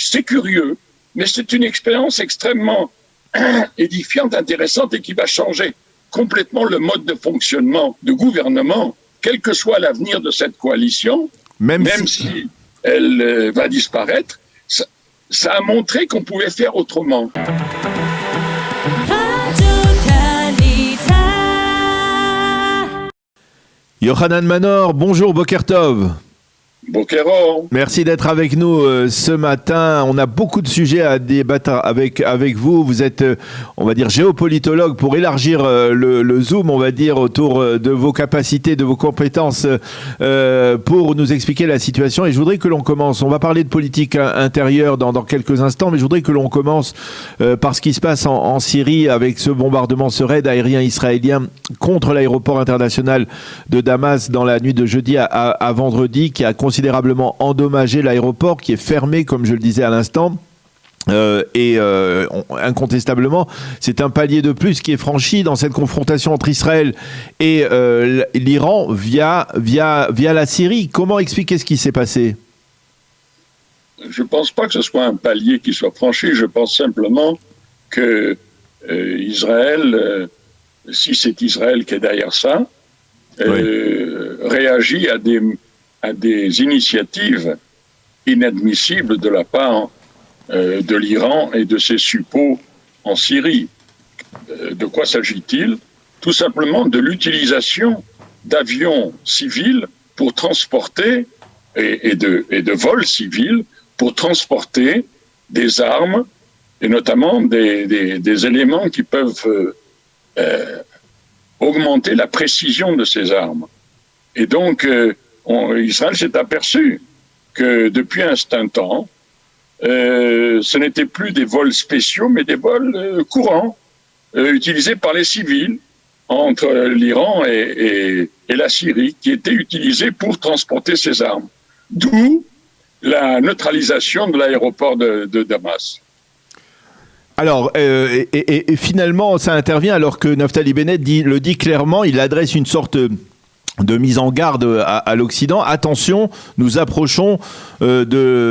C'est curieux, mais c'est une expérience extrêmement édifiante, intéressante et qui va changer complètement le mode de fonctionnement du gouvernement, quel que soit l'avenir de cette coalition, même si elle va disparaître. Ça a montré qu'on pouvait faire autrement. Yochanan Manor, bonjour, Boker Tov. Bokero. Merci d'être avec nous ce matin. On a beaucoup de sujets à débattre avec vous. Vous êtes, on va dire, géopolitologue pour élargir le zoom, on va dire, autour de vos capacités, de vos compétences pour nous expliquer la situation. Et je voudrais que l'on commence. On va parler de politique intérieure dans quelques instants, mais je voudrais que l'on commence par ce qui se passe en Syrie avec ce bombardement, ce raid aérien israélien contre l'aéroport international de Damas dans la nuit de jeudi à vendredi, qui a considérablement endommagé l'aéroport, qui est fermé, comme je le disais à l'instant. Incontestablement, c'est un palier de plus qui est franchi dans cette confrontation entre Israël et l'Iran via la Syrie. Comment expliquer ce qui s'est passé ? Je ne pense pas que ce soit un palier qui soit franchi. Je pense simplement que Israël, si c'est Israël qui est derrière ça, réagit à des initiatives inadmissibles de la part de l'Iran et de ses suppôts en Syrie. De quoi s'agit-il ? Tout simplement de l'utilisation d'avions civils pour transporter, et de vols civils pour transporter des armes, et notamment des éléments qui peuvent augmenter la précision de ces armes. Et donc, Israël s'est aperçu que depuis un certain temps, ce n'était plus des vols spéciaux, mais des vols courants, utilisés par les civils entre l'Iran et la Syrie, qui étaient utilisés pour transporter ces armes. D'où la neutralisation de l'aéroport de Damas. Alors, et finalement, ça intervient alors que Naftali Bennett le dit clairement, il adresse une sorte de mise en garde à l'Occident. Attention, nous approchons d'une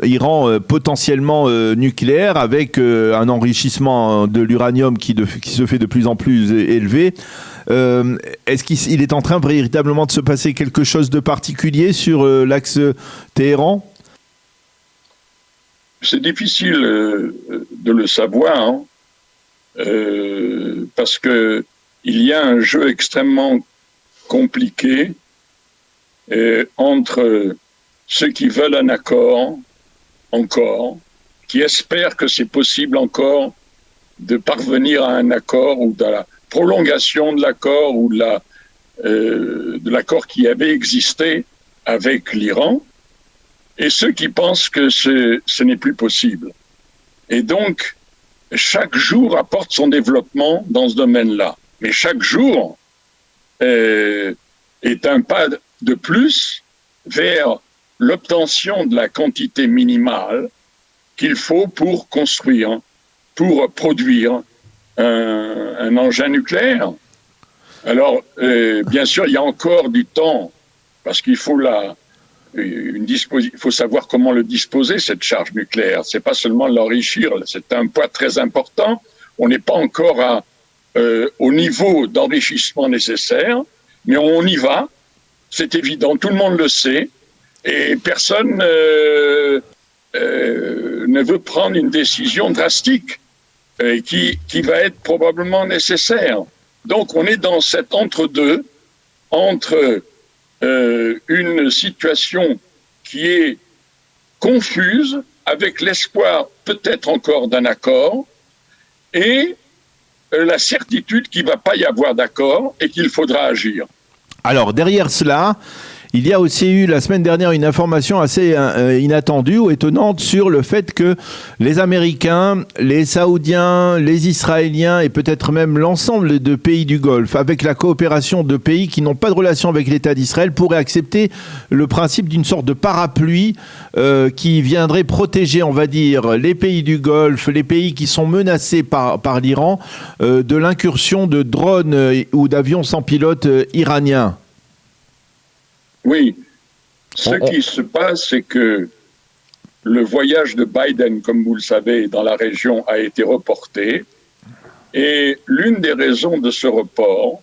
Iran potentiellement nucléaire avec un enrichissement de l'uranium qui se fait de plus en plus élevé. Est-ce qu'il est en train véritablement de se passer quelque chose de particulier sur l'axe Téhéran ? C'est difficile de le savoir, parce que il y a un jeu extrêmement compliqué entre ceux qui veulent un accord encore, qui espèrent que c'est possible encore de parvenir à un accord ou de la prolongation de l'accord ou de l'accord qui avait existé avec l'Iran, et ceux qui pensent que ce n'est plus possible. Et donc, chaque jour apporte son développement dans ce domaine-là. Mais chaque jour est un pas de plus vers l'obtention de la quantité minimale qu'il faut pour construire, pour produire un engin nucléaire. Alors, bien sûr, il y a encore du temps, parce qu'il faut il faut savoir comment le disposer, cette charge nucléaire. C'est pas seulement l'enrichir, c'est un poids très important. On n'est pas encore au niveau d'enrichissement nécessaire, mais on y va, c'est évident, tout le monde le sait, et personne ne veut prendre une décision drastique qui va être probablement nécessaire. Donc on est dans cet entre-deux, entre une situation qui est confuse, avec l'espoir peut-être encore d'un accord, et la certitude qu'il ne va pas y avoir d'accord et qu'il faudra agir. Alors, derrière cela, il y a aussi eu la semaine dernière une information assez inattendue ou étonnante sur le fait que les Américains, les Saoudiens, les Israéliens et peut-être même l'ensemble de pays du Golfe, avec la coopération de pays qui n'ont pas de relation avec l'État d'Israël, pourraient accepter le principe d'une sorte de parapluie qui viendrait protéger, on va dire, les pays du Golfe, les pays qui sont menacés par l'Iran, de l'incursion de drones ou d'avions sans pilote iraniens. Oui, ce qui se passe, c'est que le voyage de Biden, comme vous le savez, dans la région a été reporté. Et l'une des raisons de ce report,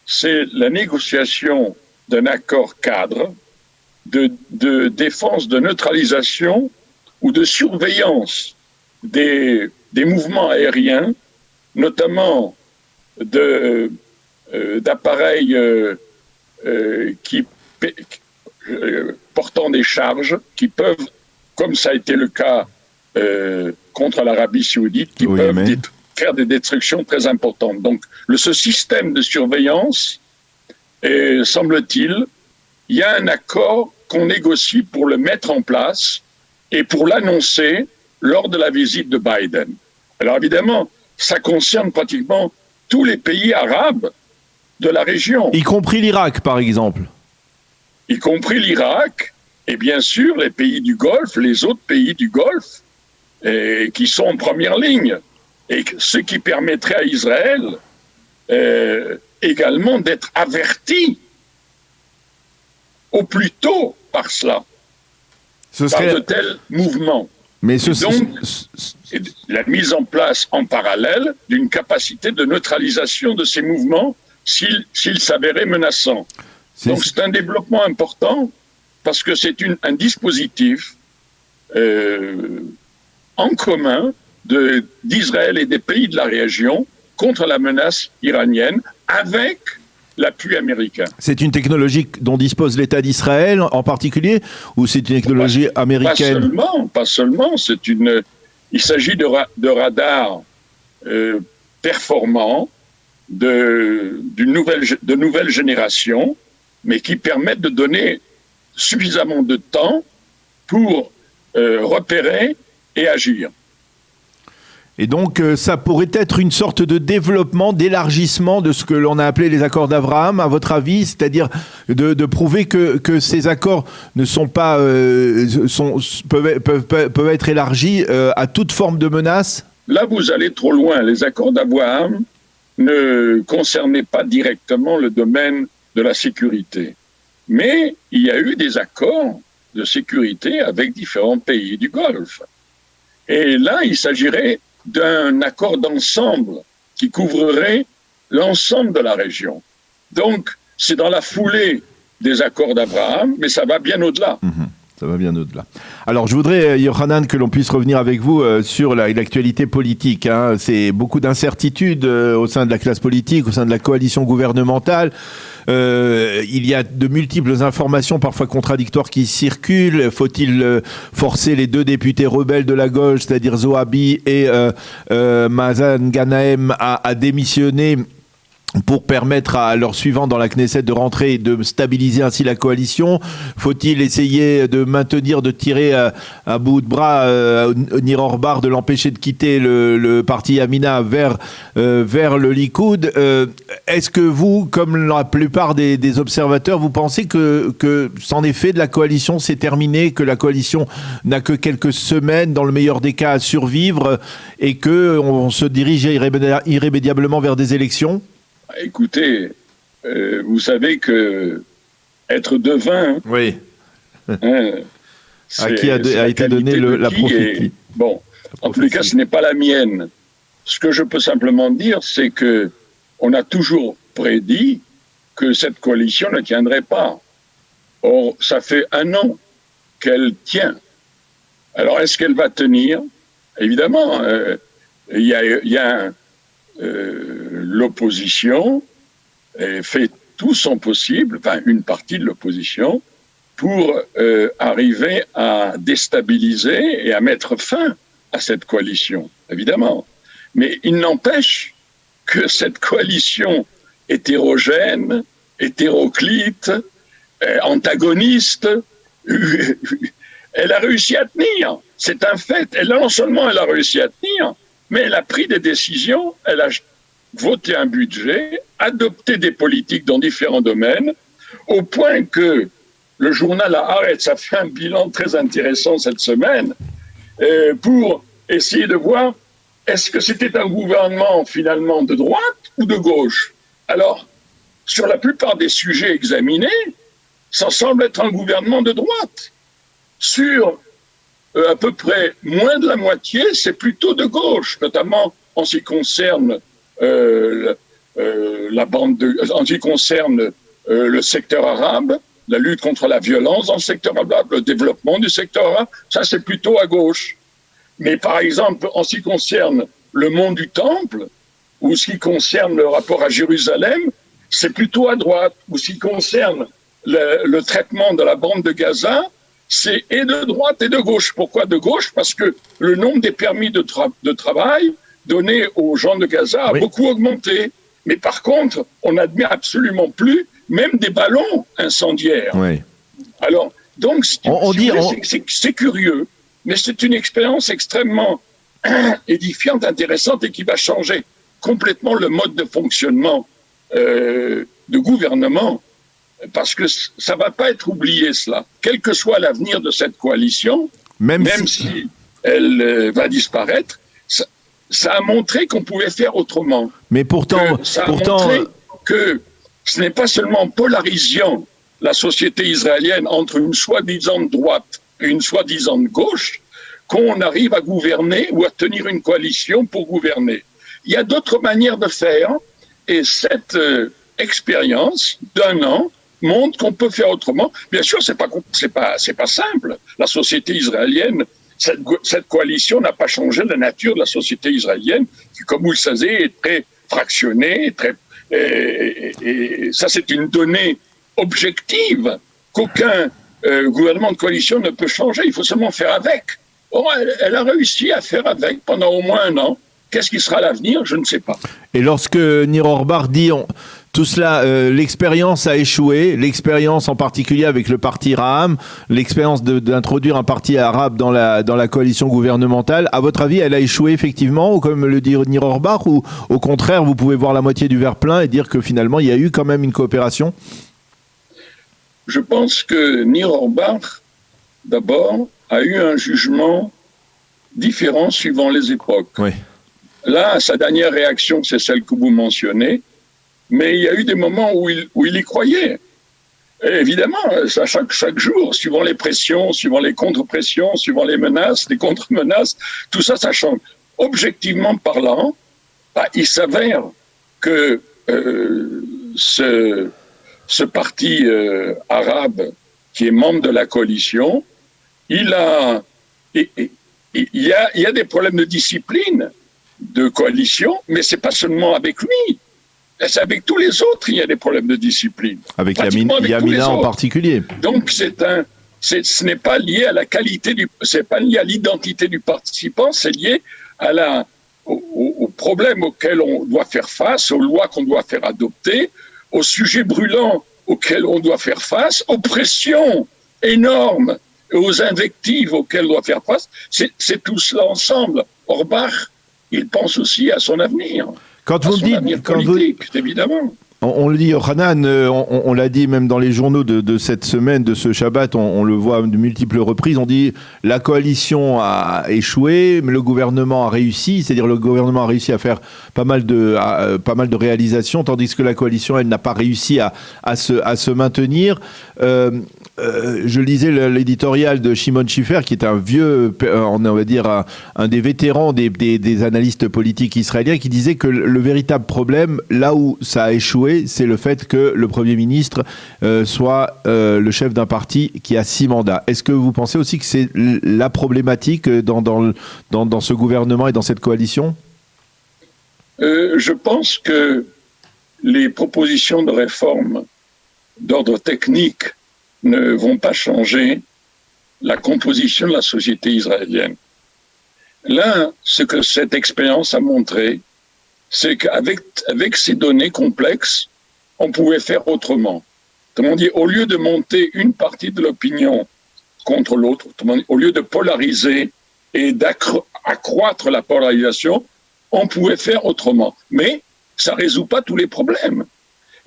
c'est la négociation d'un accord cadre de défense, de neutralisation ou de surveillance des mouvements aériens, notamment d'appareils portant des charges qui peuvent, comme ça a été le cas contre l'Arabie saoudite, qui peuvent faire des destructions très importantes. Donc, ce système de surveillance, semble-t-il, il y a un accord qu'on négocie pour le mettre en place et pour l'annoncer lors de la visite de Biden. Alors évidemment, ça concerne pratiquement tous les pays arabes de la région. Y compris l'Irak, par exemple. Y compris l'Irak, et bien sûr les pays du Golfe, les autres pays du Golfe, qui sont en première ligne. Et ce qui permettrait à Israël également d'être averti au plus tôt par cela, par de tels mouvements. Mais donc, la mise en place en parallèle d'une capacité de neutralisation de ces mouvements s'ils s'avéraient menaçants. Donc c'est un développement important parce que c'est un dispositif en commun d'Israël et des pays de la région contre la menace iranienne avec l'appui américain. C'est une technologie dont dispose l'État d'Israël en particulier ou c'est une technologie américaine? Pas seulement. Il s'agit de radars performants de nouvelle génération, mais qui permettent de donner suffisamment de temps pour repérer et agir. Et donc, ça pourrait être une sorte de développement, d'élargissement de ce que l'on a appelé les accords d'Abraham, à votre avis, c'est-à-dire de prouver que ces accords ne sont pas, peuvent être élargis à toute forme de menace? Là, vous allez trop loin. Les accords d'Abraham ne concernaient pas directement le domaine de la sécurité. Mais il y a eu des accords de sécurité avec différents pays du Golfe. Et là, il s'agirait d'un accord d'ensemble qui couvrerait l'ensemble de la région. Donc, c'est dans la foulée des accords d'Abraham, mais ça va bien au-delà. Ça va bien au-delà. Alors, je voudrais, Yochanan, que l'on puisse revenir avec vous sur l'actualité politique. C'est beaucoup d'incertitudes au sein de la classe politique, au sein de la coalition gouvernementale. Il y a de multiples informations, parfois contradictoires, qui circulent. Faut-il forcer les deux députés rebelles de la gauche, c'est-à-dire Zohabi et Mazen Ghanem, à démissionner pour permettre à leurs suivants dans la Knesset de rentrer et de stabiliser ainsi la coalition? Faut-il essayer de maintenir, de tirer à bout de bras Nir Orbar, de l'empêcher de quitter le parti Yamina vers le Likoud? Est-ce que vous, comme la plupart des observateurs, vous pensez que c'en est fait de la coalition, c'est terminé, que la coalition n'a que quelques semaines, dans le meilleur des cas, à survivre et qu'on se dirige irrémédiablement vers des élections? Écoutez, vous savez que être devin, oui. À qui a été donnée la prophétie. Bon, en tous les cas, ce n'est pas la mienne. Ce que je peux simplement dire, c'est que on a toujours prédit que cette coalition ne tiendrait pas. Or, ça fait 1 an qu'elle tient. Alors, est-ce qu'elle va tenir? Évidemment, il y a l'opposition fait tout son possible, enfin une partie de l'opposition, pour arriver à déstabiliser et à mettre fin à cette coalition, évidemment. Mais il n'empêche que cette coalition hétérogène, hétéroclite, antagoniste, elle a réussi à tenir. C'est un fait. Et non seulement elle a réussi à tenir, mais elle a pris des décisions, elle a voté un budget, adopté des politiques dans différents domaines, au point que le journal Haaretz a fait un bilan très intéressant cette semaine pour essayer de voir est-ce que c'était un gouvernement finalement de droite ou de gauche. Alors, sur la plupart des sujets examinés, ça semble être un gouvernement de droite. Sur à peu près moins de la moitié, c'est plutôt de gauche, notamment en ce qui concerne en ce qui concerne le secteur arabe, la lutte contre la violence dans le secteur arabe, le développement du secteur arabe, ça c'est plutôt à gauche. Mais par exemple, en ce qui concerne le monde du Temple, ou ce qui concerne le rapport à Jérusalem, c'est plutôt à droite. Ou ce qui concerne le traitement de la bande de Gaza, c'est et de droite et de gauche. Pourquoi de gauche? Parce que le nombre des permis de travail donnés aux gens de Gaza a beaucoup augmenté. Mais par contre, on n'admet absolument plus même des ballons incendiaires. Oui. Alors, donc, c'est curieux, mais c'est une expérience extrêmement édifiante, intéressante et qui va changer complètement le mode de fonctionnement de gouvernement, parce que ça ne va pas être oublié, cela. Quel que soit l'avenir de cette coalition, même si elle va disparaître, ça a montré qu'on pouvait faire autrement. Mais pourtant, montré que ce n'est pas seulement en polarisant la société israélienne entre une soi-disant droite et une soi-disant gauche qu'on arrive à gouverner ou à tenir une coalition pour gouverner. Il y a d'autres manières de faire, et cette expérience d'un an montre qu'on peut faire autrement. Bien sûr, c'est pas simple. La société israélienne, cette coalition n'a pas changé la nature de la société israélienne, qui, comme vous le savez, est très fractionnée, et ça, c'est une donnée objective qu'aucun gouvernement de coalition ne peut changer. Il faut seulement faire avec. Or, elle a réussi à faire avec pendant au moins un an. Qu'est-ce qui sera l'avenir? Je ne sais pas. Et lorsque Nir Orbar dit tout cela, l'expérience a échoué, l'expérience en particulier avec le parti Raham, l'expérience d'introduire un parti arabe dans la coalition gouvernementale, à votre avis, elle a échoué effectivement, comme le dit Nir Orbar, ou au contraire, vous pouvez voir la moitié du verre plein et dire que finalement, il y a eu quand même une coopération? Je pense que Nir Orbar, d'abord, a eu un jugement différent suivant les époques. Oui. Là, sa dernière réaction, c'est celle que vous mentionnez, mais il y a eu des moments où il y croyait. Et évidemment, ça, chaque jour, suivant les pressions, suivant les contre-pressions, suivant les menaces, les contre-menaces, tout ça, ça change. Objectivement parlant, il s'avère que ce parti arabe qui est membre de la coalition, il y a des problèmes de discipline de coalition, mais c'est pas seulement avec lui, c'est avec tous les autres il y a des problèmes de discipline. Avec Yamina en particulier. Donc ce n'est pas lié à la qualité c'est pas lié à l'identité du participant, c'est lié aux problèmes auxquels on doit faire face, aux lois qu'on doit faire adopter, aux sujets brûlants auxquels on doit faire face, aux pressions énormes, aux invectives auxquelles on doit faire face. C'est tout cela ensemble. Orbach, il pense aussi à son avenir. Quand vous dites, politique, évidemment. On le dit, Hanan, on l'a dit même dans les journaux de cette semaine, de ce Shabbat, on le voit de multiples reprises, on dit la coalition a échoué, mais le gouvernement a réussi, c'est-à-dire le gouvernement a réussi à faire pas mal de réalisations, tandis que la coalition, elle n'a pas réussi à se maintenir. Je lisais l'éditorial de Shimon Schiffer, qui est un vieux, on va dire un des vétérans des analystes politiques israéliens, qui disait que le véritable problème, là où ça a échoué, c'est le fait que le Premier ministre soit le chef d'un parti qui a 6 mandats. Est-ce que vous pensez aussi que c'est la problématique dans ce gouvernement et dans cette coalition? Je pense que les propositions de réforme d'ordre technique ne vont pas changer la composition de la société israélienne. Là, ce que cette expérience a montré, c'est qu'avec ces données complexes, on pouvait faire autrement. Autrement dit, au lieu de monter une partie de l'opinion contre l'autre, au lieu de polariser et d'accroître la polarisation, on pouvait faire autrement. Mais ça ne résout pas tous les problèmes.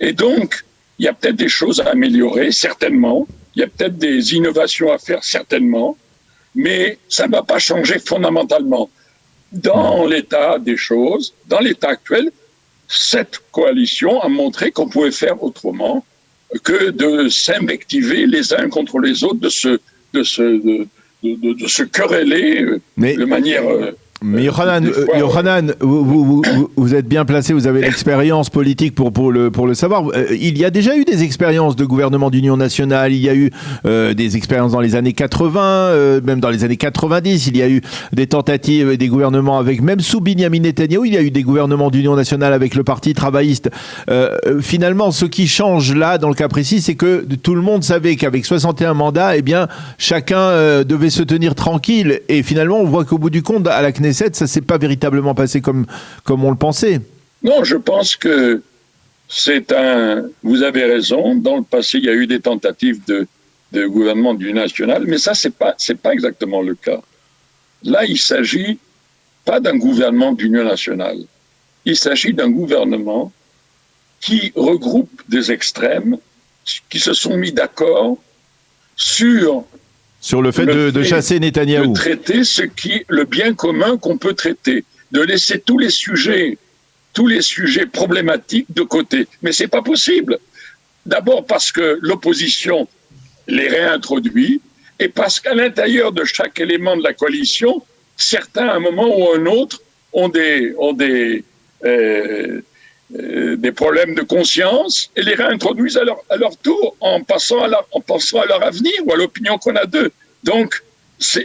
Et donc, il y a peut-être des choses à améliorer, certainement. Il y a peut-être des innovations à faire, certainement. Mais ça ne va pas changer fondamentalement. Dans l'état des choses, dans l'état actuel, cette coalition a montré qu'on pouvait faire autrement que de s'invectiver les uns contre les autres, de se quereller de manière... Mais Yohanan, vous êtes bien placé, vous avez l'expérience politique pour le savoir. Il y a déjà eu des expériences de gouvernement d'union nationale, il y a eu des expériences dans les années 80, même dans les années 90, il y a eu des tentatives des gouvernements avec, même sous Binyamin Netanyahou, il y a eu des gouvernements d'union nationale avec le parti travailliste. Finalement, ce qui change là, dans le cas précis, c'est que tout le monde savait qu'avec 61 mandats, eh bien, chacun devait se tenir tranquille. Et finalement, on voit qu'au bout du compte, à la Knesset, ça ne s'est pas véritablement passé comme on le pensait. Non, je pense que vous avez raison. Dans le passé, il y a eu des tentatives de gouvernement d'union nationale, mais ça, c'est pas exactement le cas. Là, il s'agit pas d'un gouvernement d'union nationale. Il s'agit d'un gouvernement qui regroupe des extrêmes qui se sont mis d'accord sur le fait de chasser Netanyahou. De traiter le bien commun qu'on peut traiter, de laisser tous les sujets problématiques de côté. Mais c'est pas possible. D'abord parce que l'opposition les réintroduit et parce qu'à l'intérieur de chaque élément de la coalition, certains, à un moment ou à un autre, ont des problèmes de conscience et les réintroduisent à leur tour en pensant à leur avenir ou à l'opinion qu'on a d'eux. Donc, ce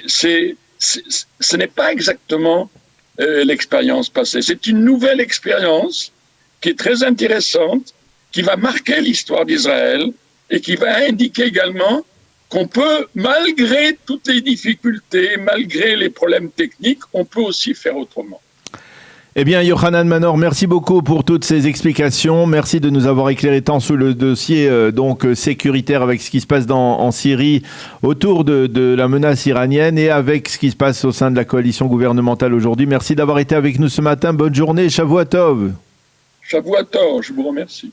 n'est pas exactement l'expérience passée. C'est une nouvelle expérience qui est très intéressante, qui va marquer l'histoire d'Israël et qui va indiquer également qu'on peut, malgré toutes les difficultés, malgré les problèmes techniques, on peut aussi faire autrement. Eh bien, Yohanan Manor, merci beaucoup pour toutes ces explications. Merci de nous avoir éclairé tant sur le dossier sécuritaire avec ce qui se passe en Syrie autour de la menace iranienne et avec ce qui se passe au sein de la coalition gouvernementale aujourd'hui. Merci d'avoir été avec nous ce matin. Bonne journée. Shavua Tov. Shavua Tov, je vous remercie.